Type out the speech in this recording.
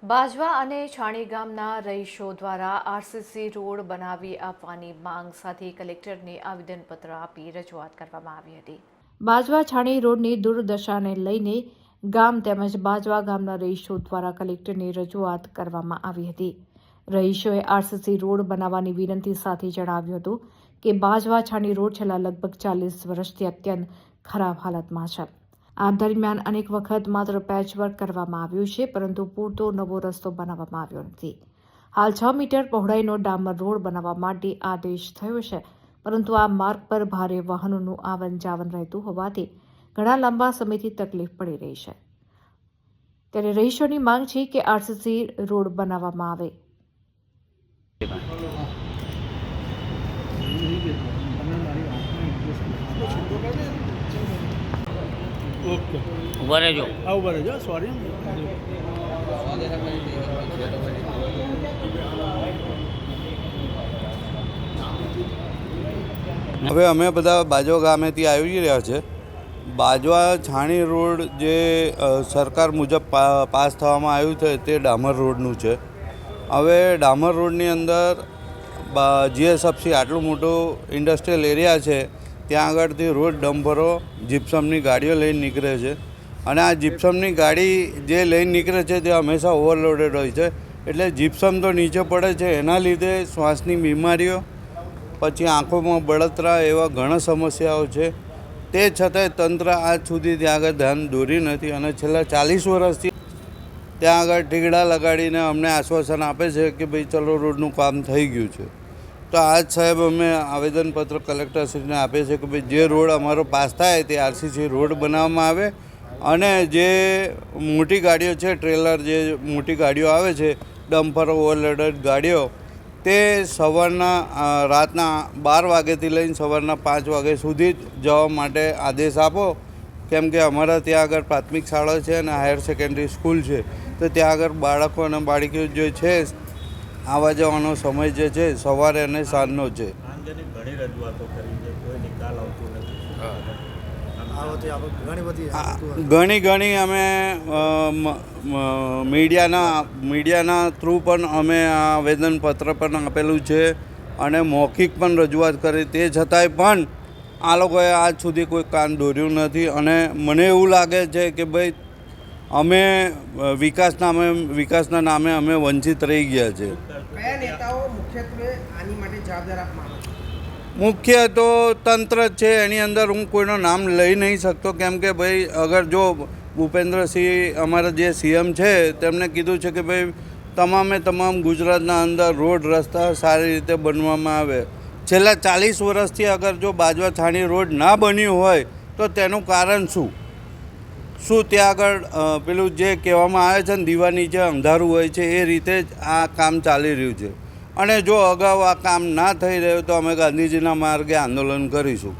બાજવા અને છાણી ગામના રહીશો દ્વારા આરસીસી રોડ બનાવી આપવાની માંગ સાથે કલેક્ટરને આવેદનપત્ર આપી રજૂઆત કરવામાં આવી હતી। બાજવા છાણી રોડની દુર્દશાને લઈને ગામ તેમજ બાજવા ગામના રહીશો દ્વારા કલેક્ટરને રજૂઆત કરવામાં આવી હતી। રહીશોએ આરસીસી રોડ બનાવવાની વિનંતી સાથે જણાવ્યું હતું કે બાજવા છાણી રોડ છેલ્લા લગભગ 40 વર્ષથી અત્યંત ખરાબ હાલતમાં છે। આ દરમિયાન અનેક વખત માત્ર પેચવર્ક કરવામાં આવ્યું છે, પરંતુ પૂરતો નવો રસ્તો બનાવવામાં આવ્યો નથી। હાલ 6 મીટર પહોળાઈનો ડામર રોડ બનાવવા માટે આદેશ થયો છે, પરંતુ આ માર્ગ પર ભારે વાહનોનું આવન જાવન રહેતું હોવાથી ઘણા લાંબા સમયથી તકલીફ પડી રહી છે। ત્યારે રહીશોની માંગ છે કે આરસીસી રોડ બનાવવામાં આવે। ओके उभा રહેજો उभा रहજો सॉरी હવે અમે બધા બાજવા ગામેથી આવી રહ્યા છે। બાજવા છાણી રોડ જે સરકાર મુજબ પાસ થવામાં આવ્યું છે તે ડામર રોડનું છે। હવે ડામર રોડની અંદર જીએસએફસી આટલું મોટું ઇન્ડસ્ટ્રીયલ એરિયા છે, ત્યાં આગળથી રોજ ડમ્પરો જીપ્સમની ગાડીઓ લઈને નીકળે છે, અને આ જીપ્સમની ગાડી જે લઈને નીકળે છે તે હંમેશા ઓવરલોડેડ હોય છે, એટલે જીપ્સમ તો નીચે પડે છે, એના લીધે શ્વાસની બીમારીઓ, પછી આંખોમાં બળતરા એવા ઘણા સમસ્યાઓ છે। તે છતાંય તંત્ર આજ સુધી ત્યાં આગળ ધ્યાન દોર્યું નથી, અને છેલ્લા 40 વર્ષથી ત્યાં આગળ ઠીગડા લગાડીને અમને આશ્વાસન આપે છે કે ભાઈ ચલો રોડનું કામ થઈ ગયું છે। તો આજ સાહેબ અમે આવેદનપત્ર કલેક્ટરશ્રીને આપે છે કે ભાઈ જે રોડ અમારો પાસ થાય તે આરસીસી રોડ બનાવવામાં આવે, અને જે મોટી ગાડીઓ છે, ટ્રેલર જે મોટી ગાડીઓ આવે છે, ડમ્પર ઓવરલોડેડ ગાડીઓ, તે સવારના રાતના 12 વાગ્યાથી લઈને સવારના 5 વાગ્યા સુધી જવા માટે આદેશ આપો, કેમ કે અમારા ત્યાં આગળ પ્રાથમિક શાળા છે અને હાયર સેકન્ડરી સ્કૂલ છે, તો ત્યાં આગળ બાળકો અને બાળકીઓ જે છે આવવા જવાનો સમય જે છે સવારે અને સાંજનો છે। ઘણી અમે મીડિયાના થ્રુ પણ અમે આવેદનપત્ર પણ આપેલું છે અને મૌખિક પણ રજૂઆત કરી, તે છતાંય પણ આ લોકોએ આજ સુધી કોઈ કાન દોર્યું નથી। અને મને એવું લાગે છે કે ભાઈ અમે વિકાસના નામે અમે વંચિત રહી ગયા છે। કયા નેતાઓ મુખ્યત્વે આની માટે જવાબદાર આપવામાં આવે? મુખ્ય તો તંત્ર જ છે, એની અંદર હું કોઈનું નામ લઈ નહીં શકતો, કેમ કે ભાઈ અગર જો ભૂપેન્દ્રસિંહ અમારા જે સીએમ છે તેમણે કીધું છે કે ભાઈ તમામ ગુજરાતના અંદર રોડ રસ્તા સારી રીતે બનવામાં આવે। છેલ્લા 40 વર્ષથી અગર જો બાજવા છાણી રોડ ના બન્યું હોય તો તેનું કારણ શું ત્યાં આગળ પેલું જે કહેવામાં આવે છે ને દીવા નીચે અંધારું હોય છે, એ રીતે જ આ કામ ચાલી રહ્યું છે। અને જો અગાઉ આ કામ ના થઈ રહ્યું તો અમે ગાંધીજીના માર્ગે આંદોલન કરીશું।